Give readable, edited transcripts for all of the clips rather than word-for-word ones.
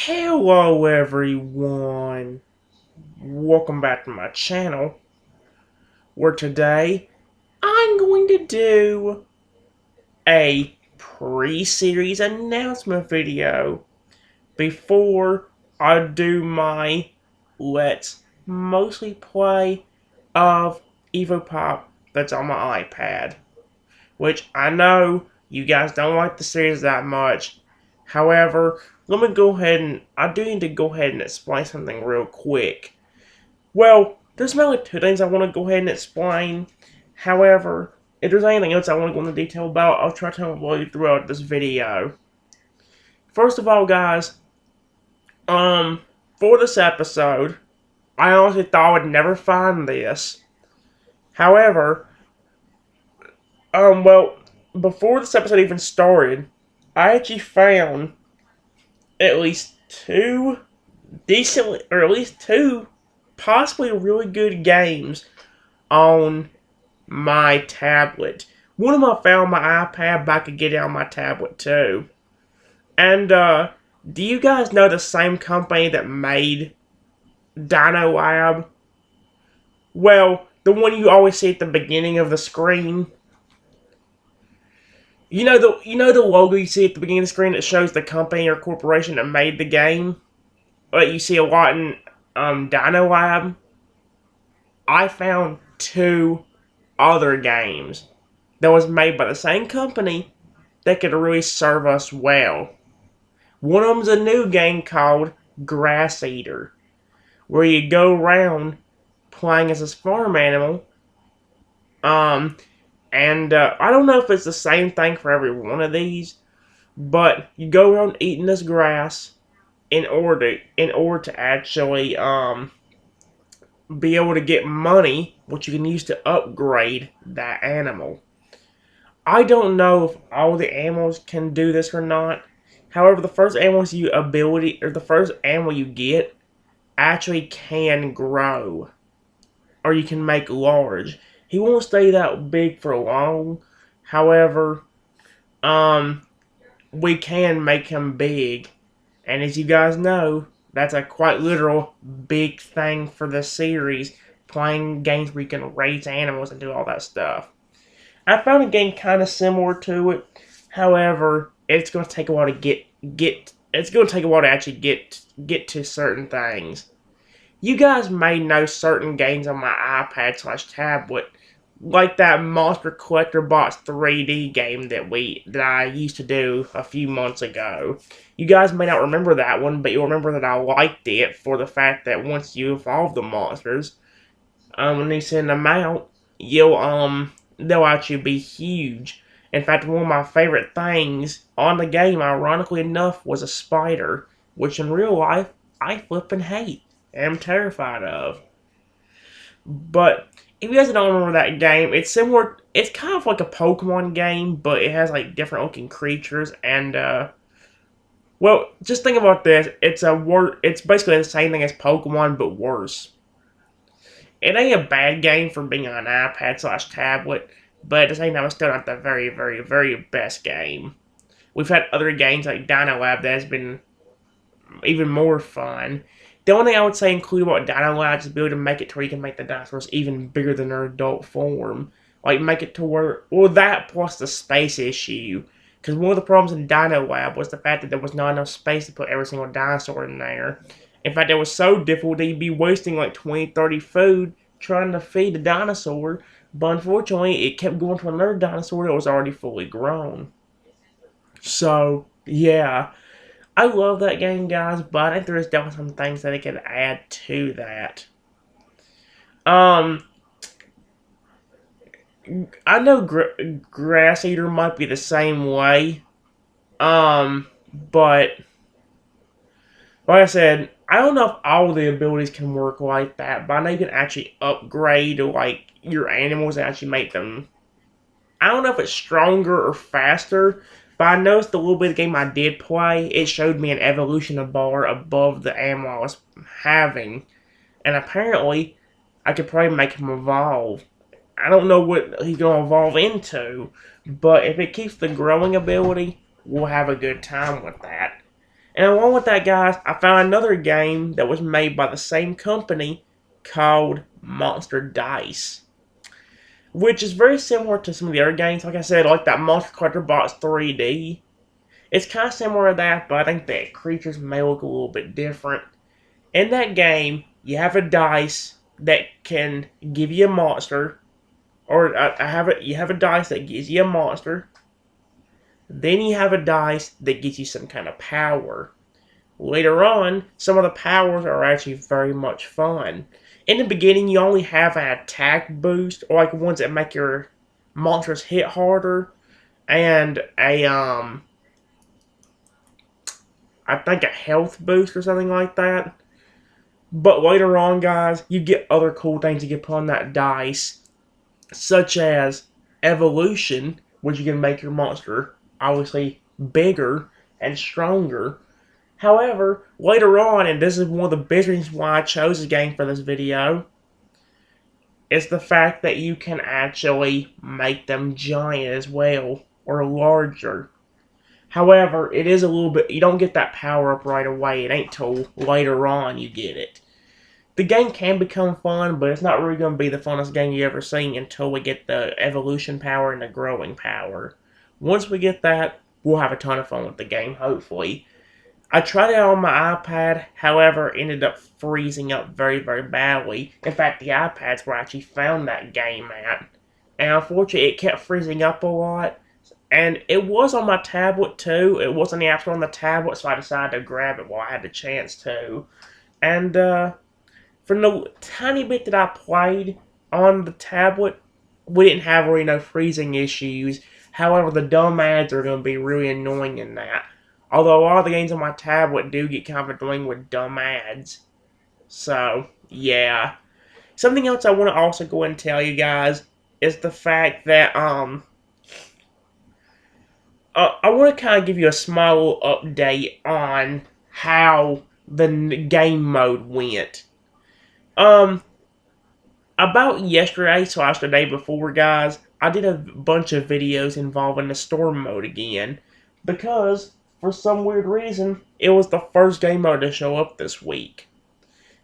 Hello everyone, welcome back to my channel, where today I'm going to do a pre-series announcement video before I do my Let's Mostly Play of EvoPop that's on my iPad, which I know you guys don't like the series that much. However, let me go ahead and I do need to go ahead and explain something real quick. Well, there's mainly two things I want to go ahead and explain. However, if there's anything else I want to go into detail about, I'll try to avoid it throughout this video. First of all, guys, for this episode, I honestly thought I would never find this. However, well, before this episode even started, I actually found at least two decently, or at least two possibly really good games on my tablet. One of them I found on my iPad, but I could get it on my tablet too. And, do you guys know the same company that made Dino Lab? Well, the one you always see at the beginning of the screen. You know the logo you see at the beginning of the screen that shows the company or corporation that made the game? That you see a lot in Dino Lab? I found two other games that was made by the same company that could really serve us well. One of them's a new game called Grass Eater, where you go around playing as this farm animal. I don't know if it's the same thing for every one of these, but you go around eating this grass in order to actually be able to get money, which you can use to upgrade that animal. I don't know if all the animals can do this or not. However, the first animal you get actually can grow, or you can make large. He won't stay that big for long. However, we can make him big, and as you guys know, that's a quite literal big thing for this series, playing games where you can raise animals and do all that stuff. I found a game kind of similar to it. However, it's going to take a while to actually get to certain things. You guys may know certain games on my iPad/tablet, like that Monster Collector Box 3D game that I used to do a few months ago. You guys may not remember that one, but you'll remember that I liked it for the fact that once you evolve the monsters, when you send them out, they'll actually be huge. In fact, one of my favorite things on the game, ironically enough, was a spider, which in real life, I flippin' hate and am terrified of. But if you guys don't remember that game, it's similar. It's kind of like a Pokemon game, but it has like different looking creatures. And well, just think about this. It's basically the same thing as Pokemon, but worse. It ain't a bad game for being on an iPad/tablet, but at the same time, it's still not the very, very, very best game. We've had other games like Dino Lab that has been even more fun. The only thing I would say include about Dino Lab is the ability to make it to where you can make the dinosaurs even bigger than their adult form. Like, make it to where, well, that plus the space issue. Because one of the problems in Dino Lab was the fact that there was not enough space to put every single dinosaur in there. In fact, it was so difficult that you'd be wasting like 20, 30 food trying to feed the dinosaur. But unfortunately, it kept going to another dinosaur that was already fully grown. So, yeah. I love that game, guys, but I think there's definitely some things that they could add to that. I know Grass Eater might be the same way. But like I said, I don't know if all the abilities can work like that, but I know you can actually upgrade like your animals and actually make them. I don't know if it's stronger or faster, but I noticed the little bit of game I did play, it showed me an evolution bar above the animal I was having, and apparently I could probably make him evolve. I don't know what he's going to evolve into, but if it keeps the growing ability, we'll have a good time with that. And along with that, guys, I found another game that was made by the same company called Monster Dice, which is very similar to some of the other games. Like I said, like that Monster Collector Box 3D. It's kind of similar to that, but I think the creatures may look a little bit different. In that game, you have a dice that can give you a monster, or you have a dice that gives you a monster. Then you have a dice that gives you some kind of power. Later on, some of the powers are actually very much fun. In the beginning, you only have an attack boost, or like ones that make your monsters hit harder, and I think a health boost or something like that. But later on, guys, you get other cool things you can put on that dice, such as evolution, which you can make your monster obviously bigger and stronger. However, later on, and this is one of the big reasons why I chose this game for this video, is the fact that you can actually make them giant as well, or larger. However, it is a little bit, you don't get that power up right away. It ain't till later on you get it. The game can become fun, but it's not really going to be the funnest game you ever seen until we get the evolution power and the growing power. Once we get that, we'll have a ton of fun with the game, hopefully. I tried it on my iPad, however, ended up freezing up very, very badly. In fact, the iPad's where I actually found that game at. And unfortunately, it kept freezing up a lot. And it was on my tablet too. It wasn't the App Store on the tablet, so I decided to grab it while I had the chance to. And from the tiny bit that I played on the tablet, we didn't have really no freezing issues. However, the dumb ads are going to be really annoying in that. Although a lot of the games on my tablet do get kind of annoying with dumb ads. So, yeah. Something else I want to also go and tell you guys is the fact that, I want to kind of give you a small update on how the game mode went. About yesterday, so the day before, guys, I did a bunch of videos involving the storm mode again. Because, for some weird reason, it was the first game mode to show up this week.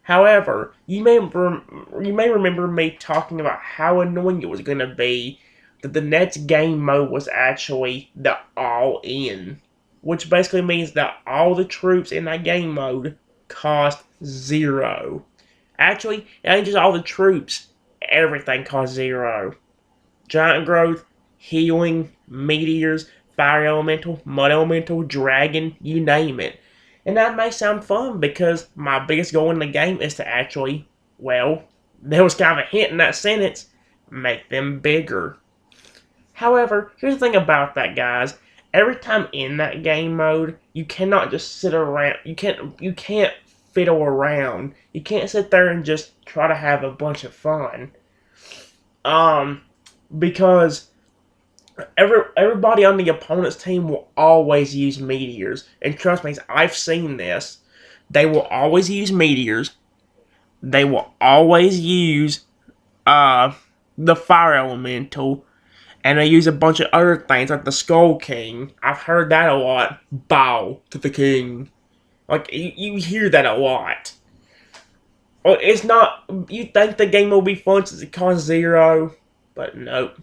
However, you may remember me talking about how annoying it was going to be that the next game mode was actually the all-in, which basically means that all the troops in that game mode cost 0. Actually, it ain't just all the troops. Everything costs 0. Giant growth, healing, meteors, fire elemental, mud elemental, dragon, you name it. And that may sound fun because my biggest goal in the game is to actually, well, there was kind of a hint in that sentence, make them bigger. However, here's the thing about that, guys. Every time in that game mode, you cannot just sit around. You can't fiddle around. You can't sit there and just try to have a bunch of fun. Because everybody on the opponent's team will always use meteors. And trust me, I've seen this. They will always use meteors. They will always use the fire elemental. And they use a bunch of other things, like the Skull King. I've heard that a lot. Bow to the king. Like, you hear that a lot. Well, it's not... You think the game will be fun since it costs 0. But nope.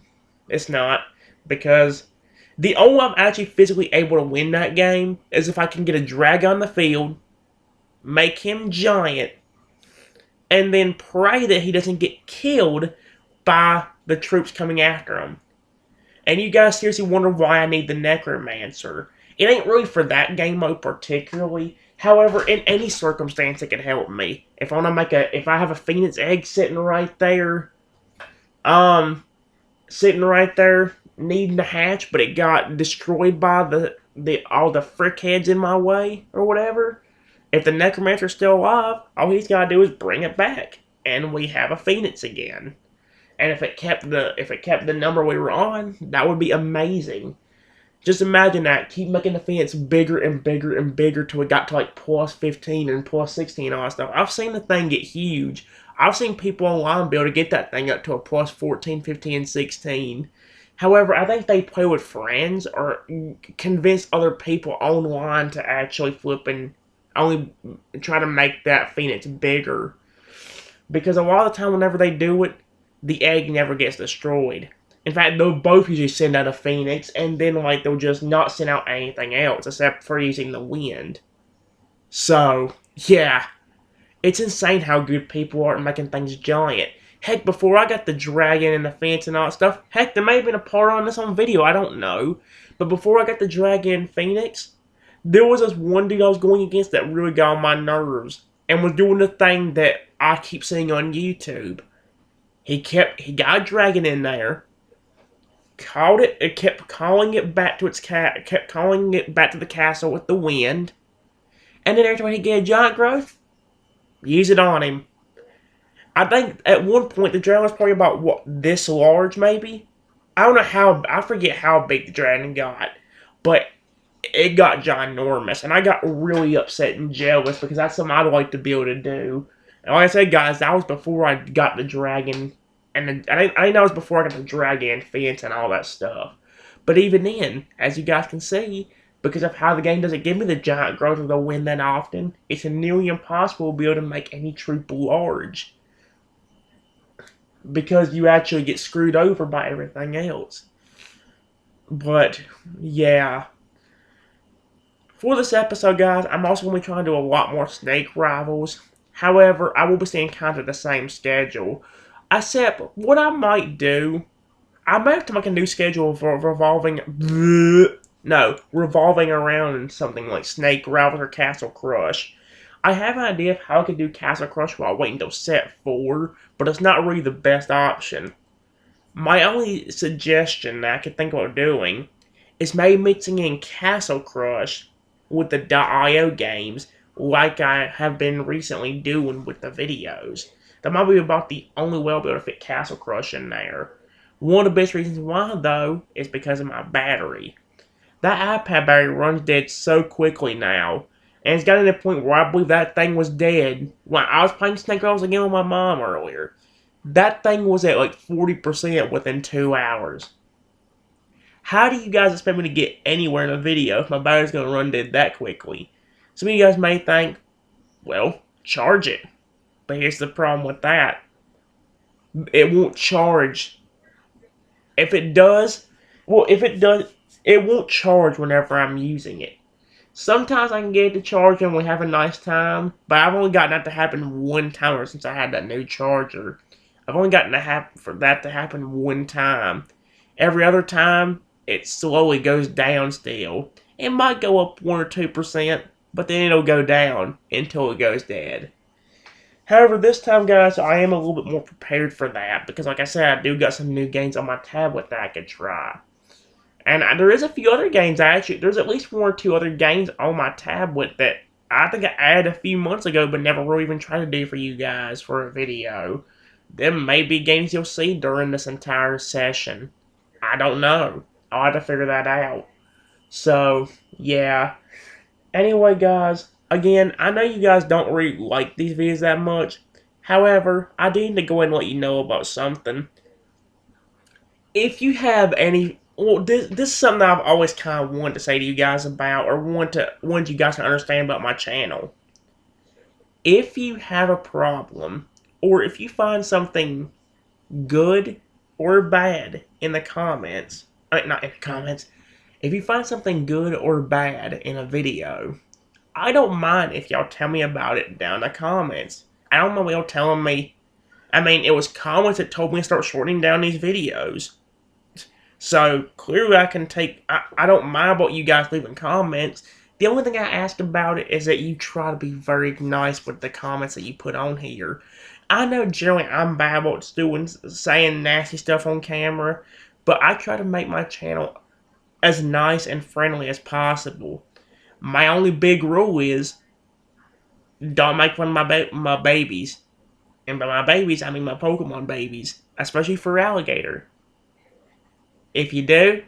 It's not. Because the only way I'm actually physically able to win that game is if I can get a dragon on the field, make him giant, and then pray that he doesn't get killed by the troops coming after him. And you guys seriously wonder why I need the Necromancer. It ain't really for that game mode particularly. However, in any circumstance, it can help me. If I want to if I have a Phoenix egg sitting right there, needing to hatch, but it got destroyed by all the frick heads in my way or whatever. If the Necromancer's still alive, all he's got to do is bring it back, and we have a Phoenix again. And if it kept the number we were on, that would be amazing. Just imagine that. Keep making the Phoenix bigger and bigger and bigger till it got to like plus 15 and plus 16 and all that stuff. I've seen the thing get huge. I've seen people online be able to get that thing up to a plus 14, 15, and 16. However, I think they play with friends or convince other people online to actually flip and only try to make that phoenix bigger. Because a lot of the time, whenever they do it, the egg never gets destroyed. In fact, they'll both usually send out a phoenix, and then like they'll just not send out anything else except for using the wind. So yeah, it's insane how good people are at making things giant. Heck, before I got the dragon and the fence and all that stuff, heck, there may have been a part on this on video, I don't know. But before I got the dragon Phoenix, there was this one dude I was going against that really got on my nerves and was doing the thing that I keep seeing on YouTube. He got a dragon in there, called it, it kept calling it back to kept calling it back to the castle with the wind, and then every time he get a giant growth, use it on him. I think at one point the dragon was probably about what this large, maybe. I don't know how. I forget how big the dragon got, but it got ginormous, and I got really upset and jealous because that's something I'd like to be able to do. And like I said, guys, that was before I got the dragon, and I didn't know it was before I got the dragon fence and all that stuff. But even then, as you guys can see, because of how the game doesn't give me the giant growth of the wind that often, it's nearly impossible to be able to make any troop large. Because you actually get screwed over by everything else. But, yeah. For this episode, guys, I'm also going to be trying to do a lot more snake rivals. However, I will be staying kind of the same schedule. Except, what I might do, I might have to make a new schedule for revolving around something like Snake Rivals or Castle Crush. I have an idea of how I could do Castle Crush while waiting until set 4, but it's not really the best option. My only suggestion that I could think about doing is maybe mixing in Castle Crush with the .io games like I have been recently doing with the videos. That might be about the only way I'll be able to fit Castle Crush in there. One of the best reasons why, though, is because of my battery. That iPad battery runs dead so quickly now, and it's gotten to the point where I believe that thing was dead. When I was playing Snake Rivals again with my mom earlier, that thing was at like 40% within 2 hours. How do you guys expect me to get anywhere in a video if my battery's going to run dead that quickly? Some of you guys may think, well, charge it. But here's the problem with that. It won't charge. If it does, it won't charge whenever I'm using it. Sometimes I can get it to charge and we have a nice time, but I've only gotten that to happen one time since I had that new charger. I've only gotten for that to happen one time. Every other time, it slowly goes down still. It might go up 1 or 2%, but then it'll go down until it goes dead. However, this time, guys, I am a little bit more prepared for that, because like I said, I do got some new games on my tablet that I could try. And there is a few other games, there's at least 1 or 2 other games on my tablet that I think I added a few months ago, but never really even tried to do for you guys for a video. There may be games you'll see during this entire session. I don't know. I'll have to figure that out. So, yeah. Anyway, guys, again, I know you guys don't really like these videos that much. However, I do need to go ahead and let you know about something. If you have any... Well, this is something that I've always kind of wanted to say to you guys about, or want you guys to understand about my channel. If you have a problem, or if you find something good or bad in the comments, not in the comments, if you find something good or bad in a video, I don't mind if y'all tell me about it down in the comments. I don't mind y'all telling me. I mean, it was comments that told me to start shortening down these videos. So, clearly I can take... I don't mind what you guys leave in comments. The only thing I ask about it is that you try to be very nice with the comments that you put on here. I know generally I'm bad about saying nasty stuff on camera, but I try to make my channel as nice and friendly as possible. My only big rule is, don't make fun of my babies. And by my babies, I mean my Pokemon babies, especially for Alligator. If you do,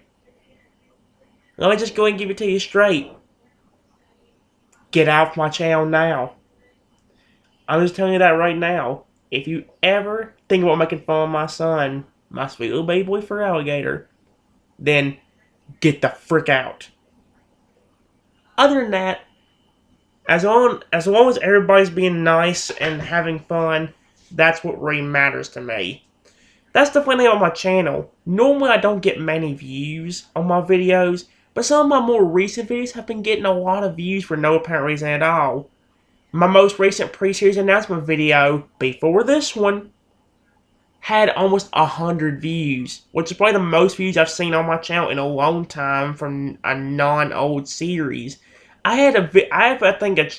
let me just go ahead and give it to you straight. Get off my channel now. I'm just telling you that right now. If you ever think about making fun of my son, my sweet little baby boy for Alligator, then get the frick out. Other than that, as long as everybody's being nice and having fun, that's what really matters to me. That's the funny thing on my channel. Normally I don't get many views on my videos, but some of my more recent videos have been getting a lot of views for no apparent reason at all. My most recent pre-series announcement video, before this one, had almost 100 views, which is probably the most views I've seen on my channel in a long time from a non-old series. I have I think a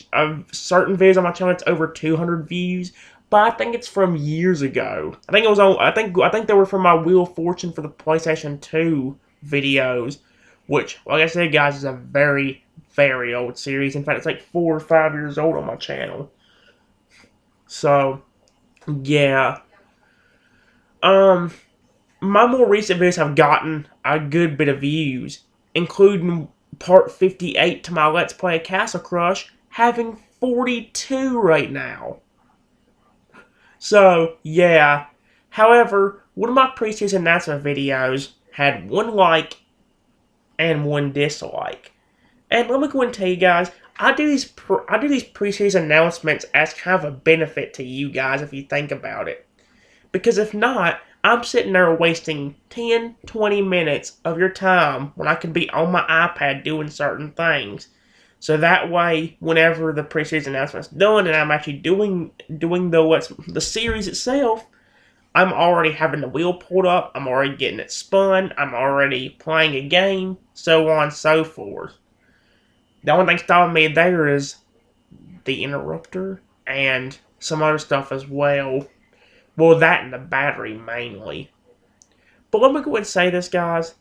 certain videos on my channel that's over 200 views, but I think it's from years ago. I think it was on. I think they were from my Wheel of Fortune for the PlayStation 2 videos, which, like I said, guys, is a very, very old series. In fact, it's like 4 or 5 years old on my channel. So, yeah. My more recent videos have gotten a good bit of views, including part 58 to my Let's Play Castle Crush, having 42 right now. So, yeah. However, one of my pre-series announcement videos had 1 like and 1 dislike. And let me go and tell you guys, I do these pre-series announcements as kind of a benefit to you guys if you think about it. Because if not, I'm sitting there wasting 10, 20 minutes of your time when I could be on my iPad doing certain things. So that way, whenever the pre-series announcement's done and I'm actually doing the series itself, I'm already having the wheel pulled up, I'm already getting it spun, I'm already playing a game, so on and so forth. The only thing stopping me there is the interrupter and some other stuff as well. Well, that and the battery mainly. But let me go ahead and say this, guys.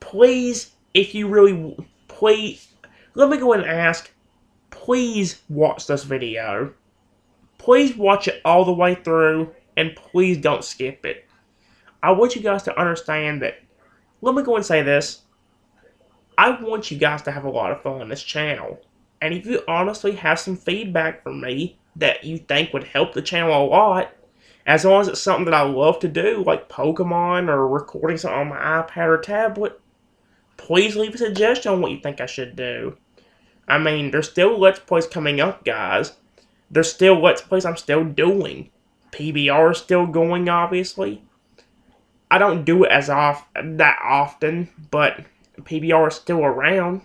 Please, if you really... Please... Let me go ahead and ask. Please watch this video. Please watch it all the way through. And please don't skip it. I want you guys to understand that... Let me go ahead and say this. I want you guys to have a lot of fun on this channel. And if you honestly have some feedback from me that you think would help the channel a lot, as long as it's something that I love to do, like Pokemon or recording something on my iPad or tablet, please leave a suggestion on what you think I should do. I mean, there's still Let's Plays coming up, guys. There's still Let's Plays I'm still doing. PBR is still going, obviously. I don't do it that often, but PBR is still around.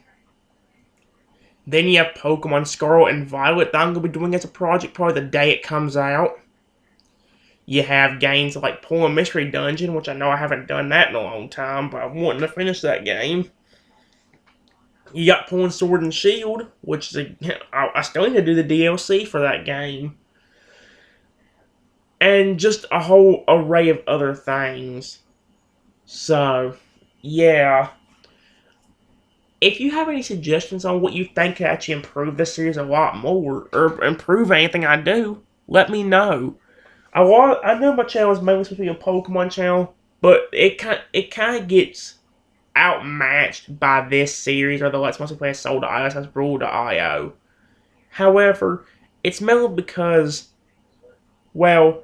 Then you have Pokemon Scarlet and Violet that I'm going to be doing as a project probably the day it comes out. You have games like Pull a Mystery Dungeon, which I know I haven't done that in a long time, but I'm wanting to finish that game. You got Pulling Sword and Shield, which is I still need to do the DLC for that game. And just a whole array of other things. So, yeah. If you have any suggestions on what you think could actually improve this series a lot more, or improve anything I do, let me know. I know my channel is mainly supposed to be a Pokemon channel, but it kind of gets outmatched by this series, or the Let's Mostly Play Soul.io as Rule.io. However, it's mainly because, well,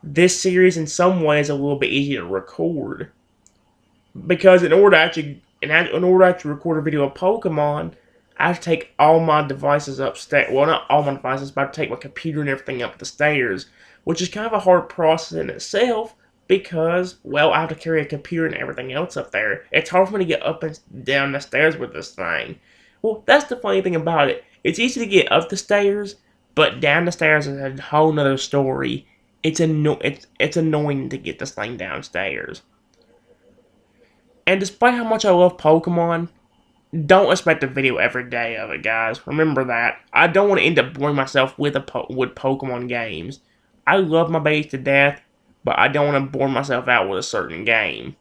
this series in some ways is a little bit easier to record. Because in order to actually record a video of Pokemon, I have to take all my devices upstairs. Well, not all my devices, but I have to take my computer and everything up the stairs, which is kind of a hard process in itself because, well, I have to carry a computer and everything else up there. It's hard for me to get up and down the stairs with this thing. Well, that's the funny thing about it. It's easy to get up the stairs, but down the stairs is a whole nother story. It's annoying to get this thing downstairs. And despite how much I love Pokemon, don't expect a video every day of it, guys. Remember that. I don't want to end up boring myself with Pokemon games. I love my babies to death, but I don't want to bore myself out with a certain game.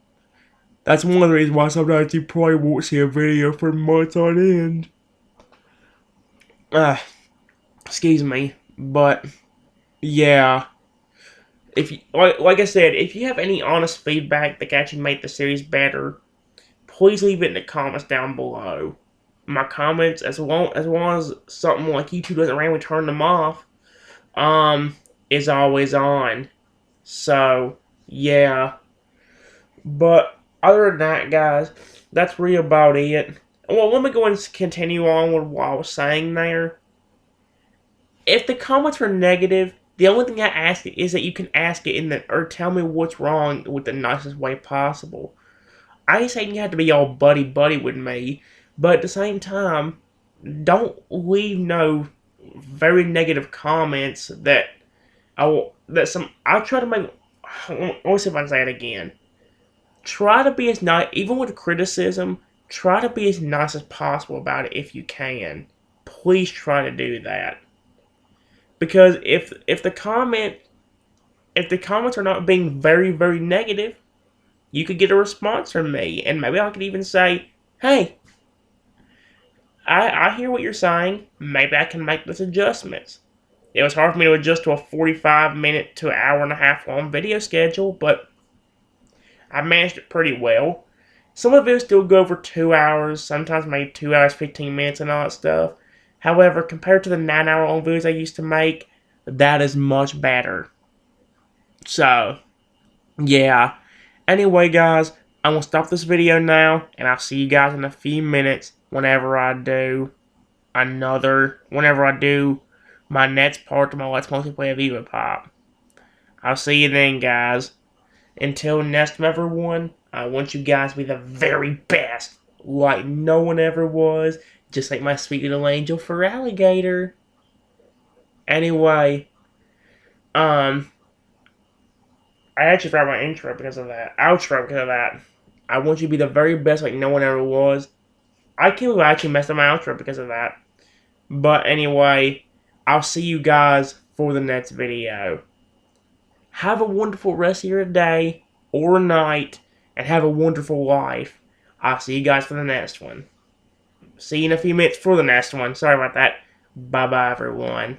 That's one of the reasons why sometimes you probably won't see a video for months on end. Excuse me, but yeah. If you, like I said, if you have any honest feedback that can actually make the series better, please leave it in the comments down below. My comments, as long as something like YouTube doesn't randomly turn them off, is always on. So, yeah. But other than that, guys, that's really about it. Well, let me go and continue on with what I was saying there. If the comments were negative, the only thing I ask is that you can ask it in the or tell me what's wrong with the nicest way possible. I ain't saying you have to be all buddy buddy with me, but at the same time, don't leave no very negative comments that I try to make. Let me see if I can say it again. Try to be as nice, even with criticism. Try to be as nice as possible about it if you can. Please try to do that because if the comments are not being very negative, you could get a response from me, and maybe I could even say, "Hey, I hear what you're saying. Maybe I can make this adjustments." It was hard for me to adjust to a 45-minute to an hour and a half long video schedule, but I managed it pretty well. Some of it still go over 2 hours, sometimes maybe 2 hours, 15 minutes, and all that stuff. However, compared to the 9 hour long videos I used to make, that is much better. So, yeah. Anyway, guys, I'm going to stop this video now, and I'll see you guys in a few minutes whenever I do my next part of my Let's Multiplayer Viva Pop. I'll see you then, guys. Until next time, everyone, I want you guys to be the very best, like no one ever was, just like my sweet little angel for alligator. Anyway, I actually forgot my intro because of that. Outro because of that. I want you to be the very best, like no one ever was. I can't believe I actually messed up my outro because of that. But anyway, I'll see you guys for the next video. Have a wonderful rest of your day or night, and have a wonderful life. I'll see you guys for the next one. See you in a few minutes for the next one. Sorry about that. Bye-bye, everyone.